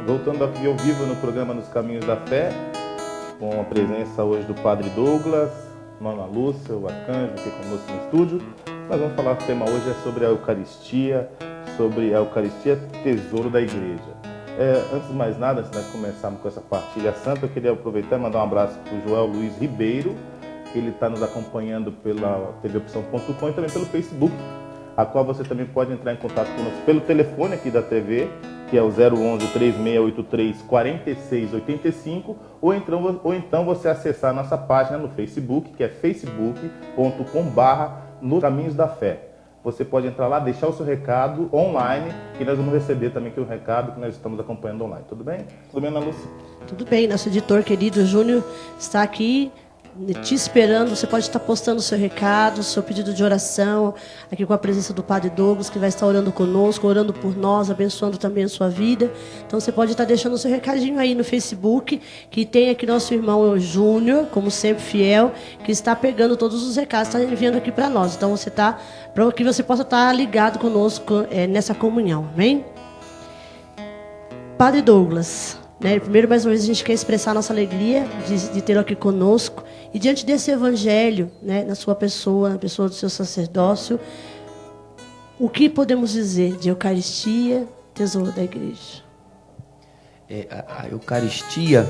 Voltando aqui ao vivo no programa Nos Caminhos da Fé, com a presença hoje do Padre Douglas, Nona Lúcia, o Arcanjo aqui conosco no estúdio. Nós vamos falar, o tema hoje é sobre a Eucaristia, tesouro da Igreja. Antes de mais nada, antes de nós começarmos com essa partilha santa, eu queria aproveitar e mandar um abraço para o Joel Luiz Ribeiro, que ele está nos acompanhando pela tvopção.com e também pelo Facebook, a qual você também pode entrar em contato conosco pelo telefone aqui da TV, que é o 011-3683-4685, ou então você acessar a nossa página no Facebook, que é facebook.com/Nos Caminhos da Fé. Você pode entrar lá, deixar o seu recado online, que nós vamos receber também aqui o recado que nós estamos acompanhando online. Tudo bem? Tudo bem, Ana Lúcia? Tudo bem, nosso editor querido Júnior está aqui te esperando. Você pode estar postando o seu recado, o seu pedido de oração, aqui com a presença do Padre Douglas, que vai estar orando conosco, orando por nós, abençoando também a sua vida. Então você pode estar deixando o seu recadinho aí no Facebook, que tem aqui nosso irmão Júnior, como sempre fiel, que está pegando todos os recados, está enviando aqui para nós. Então você está, para que você possa estar ligado conosco nessa comunhão, amém? Padre Douglas, primeiro, mais uma vez, a gente quer expressar a nossa alegria de tê-lo aqui conosco. E diante desse evangelho, na sua pessoa, na pessoa do seu sacerdócio, o que podemos dizer de Eucaristia, tesouro da Igreja? A Eucaristia,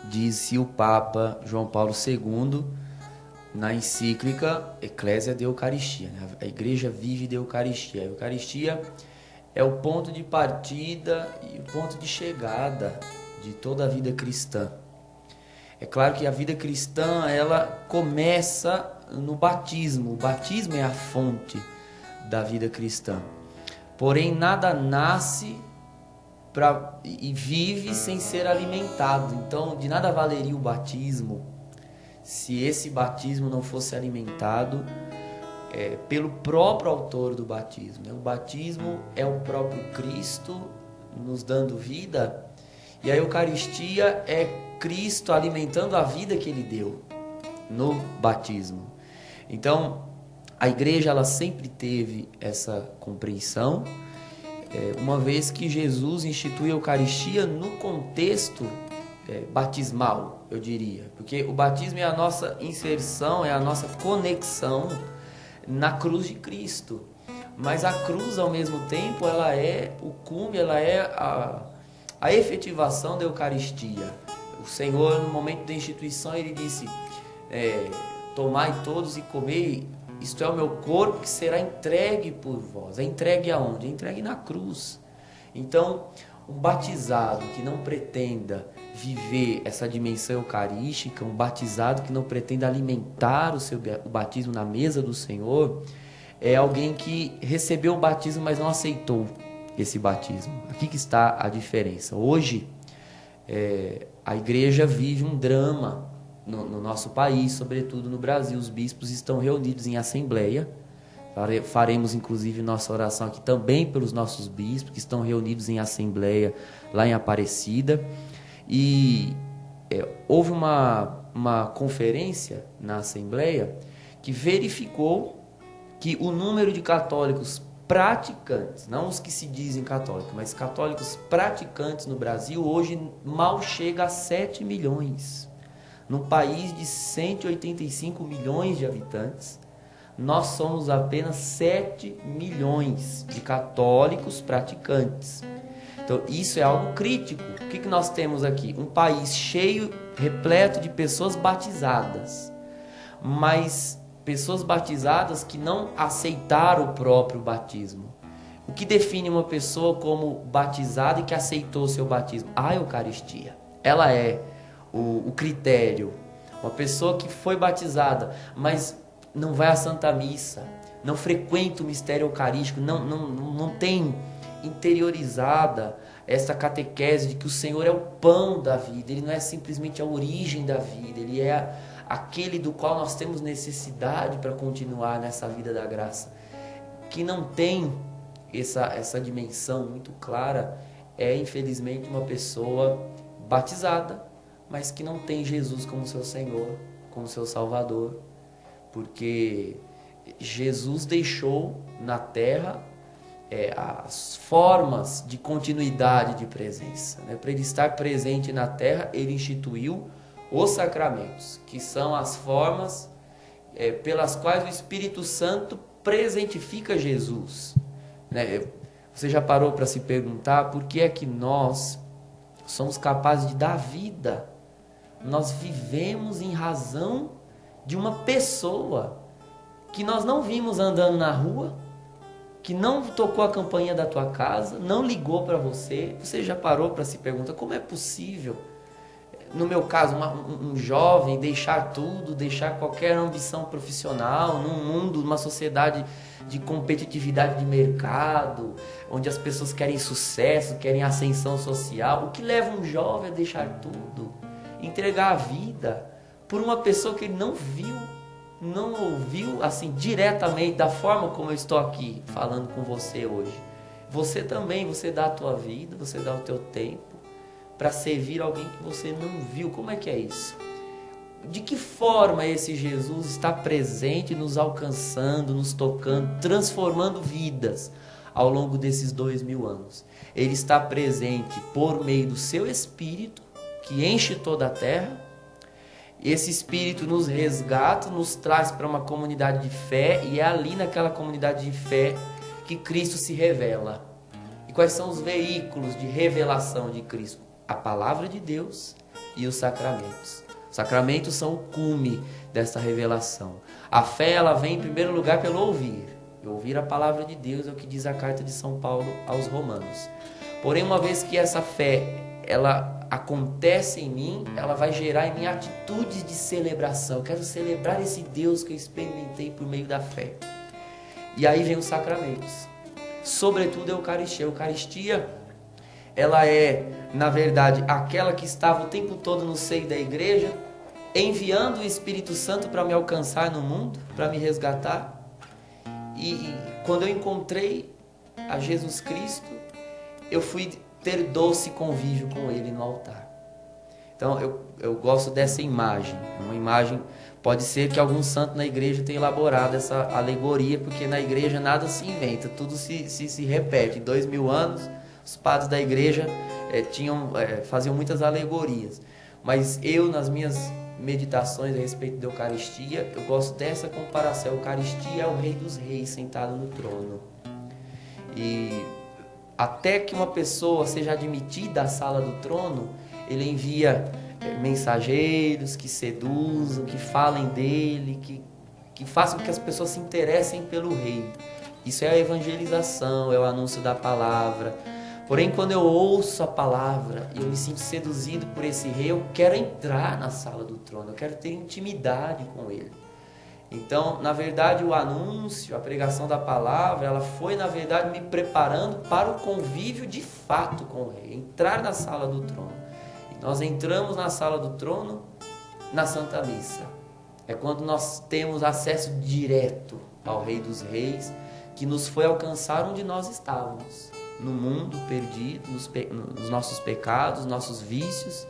disse o Papa João Paulo II, na encíclica Ecclesia de Eucaristia. A Igreja vive de Eucaristia. A Eucaristia é o ponto de partida e o ponto de chegada de toda a vida cristã. É claro que a vida cristã, ela começa no batismo. O batismo é a fonte da vida cristã. Porém, nada nasce e vive sem ser alimentado. Então, de nada valeria o batismo se esse batismo não fosse alimentado pelo próprio autor do batismo. O batismo é o próprio Cristo nos dando vida, e a Eucaristia é Cristo alimentando a vida que Ele deu no batismo. Então, a Igreja ela sempre teve essa compreensão, uma vez que Jesus institui a Eucaristia no contexto batismal, eu diria, porque o batismo é a nossa inserção, é a nossa conexão na cruz de Cristo. Mas a cruz, ao mesmo tempo, ela é o cume, ela é a efetivação da Eucaristia. O Senhor, no momento da instituição, Ele disse: tomai todos e comei, isto é o meu corpo que será entregue por vós. É entregue aonde? É entregue na cruz. Então, um batizado que não pretenda viver essa dimensão eucarística, um batizado que não pretenda alimentar o batismo na mesa do Senhor, é alguém que recebeu o batismo, mas não aceitou esse batismo. Aqui que está a diferença. Hoje, a Igreja vive um drama no nosso país, sobretudo no Brasil. Os bispos estão reunidos em assembleia. Faremos, inclusive, nossa oração aqui também pelos nossos bispos, que estão reunidos em assembleia lá em Aparecida. E houve uma conferência na Assembleia que verificou que o número de católicos praticantes, não os que se dizem católicos, mas católicos praticantes no Brasil, hoje mal chega a 7 milhões. Num país de 185 milhões de habitantes, nós somos apenas 7 milhões de católicos praticantes. Então, isso é algo crítico. O que nós temos aqui? Um país cheio, repleto de pessoas batizadas, mas pessoas batizadas que não aceitaram o próprio batismo. O que define uma pessoa como batizada e que aceitou o seu batismo? A Eucaristia. Ela é o critério. Uma pessoa que foi batizada, mas não vai à Santa Missa, não frequenta o mistério eucarístico, não tem interiorizada essa catequese de que o Senhor é o pão da vida. Ele não é simplesmente a origem da vida, Ele é aquele do qual nós temos necessidade para continuar nessa vida da graça. Que não tem essa dimensão muito clara é, infelizmente, uma pessoa batizada, mas que não tem Jesus como seu Senhor, como seu Salvador, porque Jesus deixou na terra as formas de continuidade de presença. Né? Para ele estar presente na terra, ele instituiu os sacramentos, que são as formas pelas quais o Espírito Santo presentifica Jesus. Né? Você já parou para se perguntar por que é que nós somos capazes de dar vida? Nós vivemos em razão de uma pessoa que nós não vimos andando na rua, que não tocou a campainha da tua casa, não ligou para você. Você já parou para se perguntar como é possível, no meu caso, um jovem deixar tudo, deixar qualquer ambição profissional, num mundo, numa sociedade de competitividade de mercado, onde as pessoas querem sucesso, querem ascensão social. O que leva um jovem a deixar tudo, entregar a vida por uma pessoa que ele não viu, não ouviu assim diretamente, da forma como eu estou aqui falando com você hoje? Você também, você dá a tua vida, você dá o teu tempo para servir alguém que você não viu. Como é que é isso? De que forma esse Jesus está presente, nos alcançando, nos tocando, transformando vidas ao longo desses 2000 anos? Ele está presente por meio do seu Espírito, que enche toda a terra. Esse Espírito nos resgata, nos traz para uma comunidade de fé, e é ali naquela comunidade de fé que Cristo se revela. E quais são os veículos de revelação de Cristo? A palavra de Deus e os sacramentos. Os sacramentos são o cume dessa revelação. A fé, ela vem em primeiro lugar pelo ouvir. E ouvir a palavra de Deus é o que diz a carta de São Paulo aos Romanos. Porém, uma vez que essa fé, ela acontece em mim, ela vai gerar em mim atitudes de celebração. Eu quero celebrar esse Deus que eu experimentei por meio da fé. E aí vem os sacramentos. Sobretudo a Eucaristia. A Eucaristia, ela é, na verdade, aquela que estava o tempo todo no seio da igreja, enviando o Espírito Santo para me alcançar no mundo, para me resgatar. E quando eu encontrei a Jesus Cristo, eu fui ter doce convívio com Ele no altar. Então eu gosto dessa imagem. Uma imagem, pode ser que algum santo na igreja tenha elaborado essa alegoria, porque na igreja nada se inventa, tudo se repete. Em 2000 anos, os padres da igreja faziam muitas alegorias. Mas eu, nas minhas meditações a respeito da Eucaristia, eu gosto dessa comparação. A Eucaristia é o Rei dos Reis sentado no trono. E até que uma pessoa seja admitida à sala do trono, ele envia mensageiros que seduzam, que falem dele, que façam com que as pessoas se interessem pelo rei. Isso é a evangelização, é o anúncio da palavra. Porém, quando eu ouço a palavra e eu me sinto seduzido por esse rei, eu quero entrar na sala do trono, eu quero ter intimidade com ele. Então, na verdade, o anúncio, a pregação da palavra, ela foi, na verdade, me preparando para o convívio de fato com o rei, entrar na sala do trono. E nós entramos na sala do trono na Santa Missa. É quando nós temos acesso direto ao Rei dos Reis, que nos foi alcançar onde nós estávamos, no mundo perdido, nos nossos pecados, nossos vícios,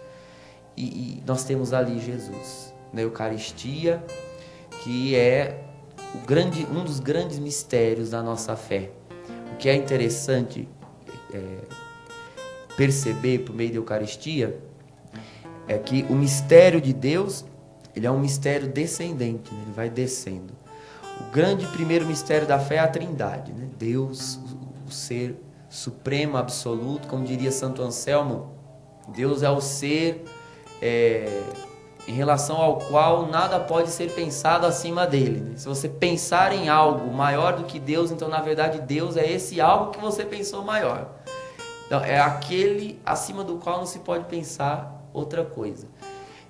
e nós temos ali Jesus, na Eucaristia, que é um dos grandes mistérios da nossa fé. O que é interessante perceber por meio da Eucaristia é que o mistério de Deus, ele é um mistério descendente, né? Ele vai descendo. O grande primeiro mistério da fé é a Trindade, né? Deus, o ser supremo, absoluto, como diria Santo Anselmo, Deus é o ser em relação ao qual nada pode ser pensado acima dele, né? Se você pensar em algo maior do que Deus, então na verdade Deus é esse algo que você pensou maior. Então é aquele acima do qual não se pode pensar outra coisa.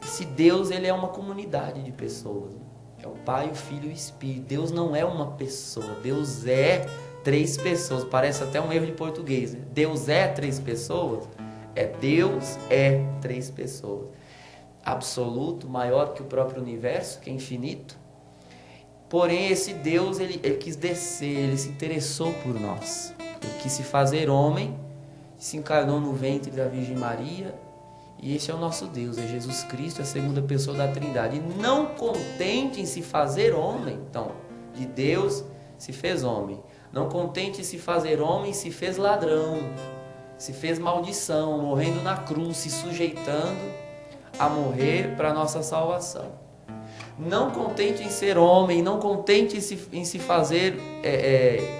Esse Deus, ele é uma comunidade de pessoas, né? É o Pai, o Filho e o Espírito. Deus não é uma pessoa, Deus é 3 pessoas. Parece até um erro de português, né? Deus é 3 pessoas? Deus é 3 pessoas. Absoluto, maior que o próprio universo, que é infinito. Porém, esse Deus, ele quis descer, ele se interessou por nós. Ele quis se fazer homem, se encarnou no ventre da Virgem Maria. E esse é o nosso Deus, é Jesus Cristo, é a segunda pessoa da Trindade. E não contente em se fazer homem, então, de Deus se fez homem. Não contente em se fazer homem, se fez ladrão, se fez maldição, morrendo na cruz, se sujeitando a morrer para a nossa salvação. Não contente em ser homem, não contente em se fazer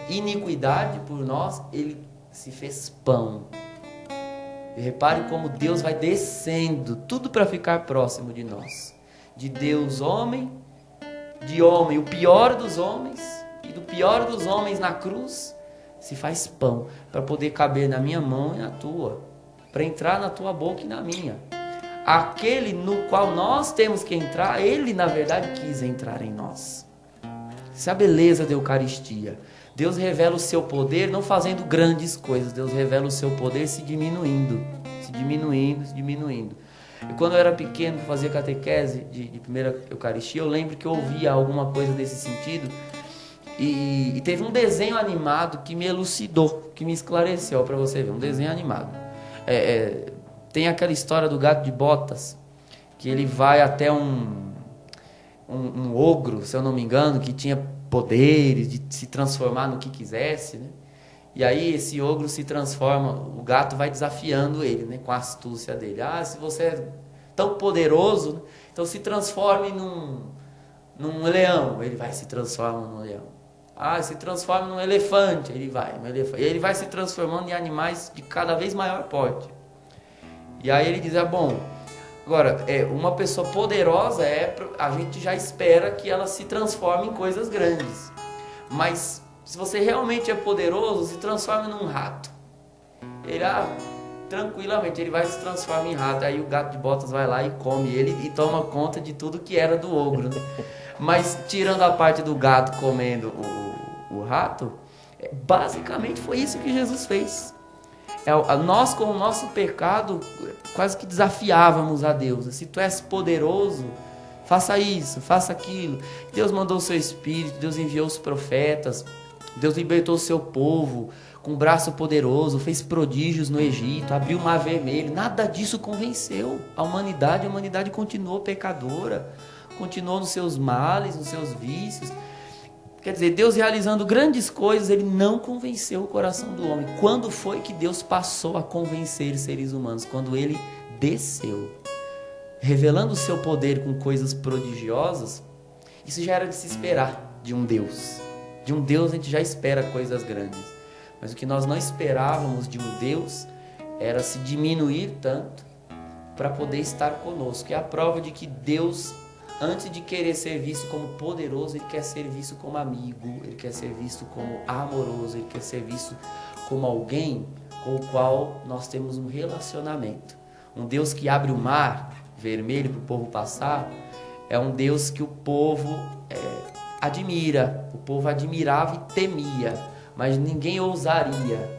iniquidade por nós, ele se fez pão. E repare como Deus vai descendo, tudo para ficar próximo de nós. De Deus homem, de homem o pior dos homens, e do pior dos homens na cruz, se faz pão, para poder caber na minha mão e na tua, para entrar na tua boca e na minha. Aquele no qual nós temos que entrar, ele na verdade quis entrar em nós. Essa é a beleza da Eucaristia. Deus revela o seu poder não fazendo grandes coisas, Deus revela o seu poder se diminuindo, se diminuindo, se diminuindo. E quando eu era pequeno, fazia catequese de primeira Eucaristia, eu lembro que eu ouvia alguma coisa desse sentido, e teve um desenho animado que me elucidou, que me esclareceu, para você ver, um desenho animado. Tem aquela história do gato de botas, que ele vai até um ogro, se eu não me engano, que tinha poderes de se transformar no que quisesse, né? E aí esse ogro se transforma, o gato vai desafiando ele, né, com a astúcia dele. Se você é tão poderoso, então se transforme num leão. Ele vai se transformar num leão. Se transforma num elefante. Ele vai, um elefante. E ele vai se transformando em animais de cada vez maior porte. E aí ele diz, agora, uma pessoa poderosa, a gente já espera que ela se transforme em coisas grandes. Mas se você realmente é poderoso, se transforme num rato. Ele, tranquilamente, ele vai se transformar em rato. Aí o gato de botas vai lá e come ele e toma conta de tudo que era do ogro, né? Mas tirando a parte do gato comendo o rato, basicamente foi isso que Jesus fez. Nós, com o nosso pecado, quase que desafiávamos a Deus. Se tu és poderoso, faça isso, faça aquilo. Deus mandou o seu Espírito, Deus enviou os profetas, Deus libertou o seu povo com um braço poderoso, fez prodígios no Egito, abriu o Mar Vermelho. Nada disso convenceu a humanidade continuou pecadora, continuou nos seus males, nos seus vícios. Quer dizer, Deus realizando grandes coisas, ele não convenceu o coração do homem. Quando foi que Deus passou a convencer seres humanos? Quando ele desceu, revelando o seu poder com coisas prodigiosas. Isso já era de se esperar de um Deus. De um Deus a gente já espera coisas grandes. Mas o que nós não esperávamos de um Deus era se diminuir tanto para poder estar conosco. É a prova de que Deus, antes de querer ser visto como poderoso, ele quer ser visto como amigo, ele quer ser visto como amoroso, ele quer ser visto como alguém com o qual nós temos um relacionamento. Um Deus que abre o mar vermelho para o povo passar, é um Deus que o povo admira, o povo admirava e temia, mas ninguém ousaria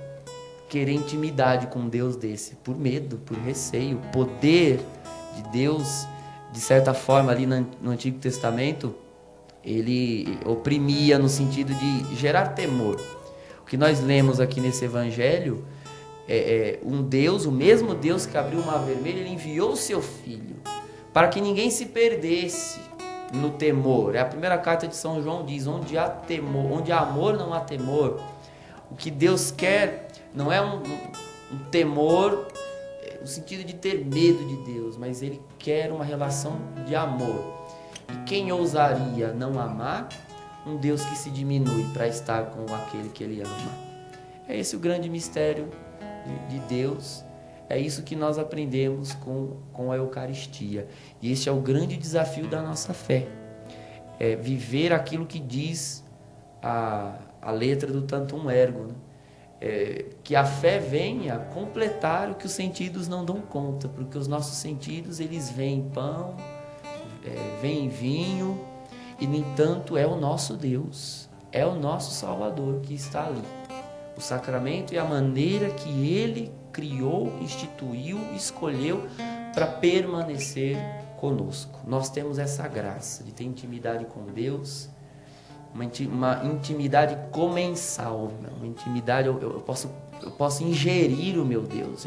querer intimidade com um Deus desse, por medo, por receio. O poder de Deus, de certa forma, ali no Antigo Testamento, ele oprimia no sentido de gerar temor. O que nós lemos aqui nesse Evangelho um Deus, o mesmo Deus que abriu o Mar Vermelho, ele enviou o seu Filho para que ninguém se perdesse no temor. A primeira carta de São João diz, onde há temor, onde há amor não há temor. O que Deus quer não é um temor no sentido de ter medo de Deus, mas ele quer uma relação de amor. E quem ousaria não amar um Deus que se diminui para estar com aquele que ele ama? É esse o grande mistério de Deus. É isso que nós aprendemos com a Eucaristia. E este é o grande desafio da nossa fé. É viver aquilo que diz a letra do Tantum Ergo, né? Que a fé venha completar o que os sentidos não dão conta, porque os nossos sentidos, eles veem pão, veem vinho, e no entanto é o nosso Deus, é o nosso Salvador que está ali. O sacramento é a maneira que ele criou, instituiu, escolheu para permanecer conosco. Nós temos essa graça de ter intimidade com Deus, uma intimidade comensal, uma intimidade, eu posso ingerir o meu Deus,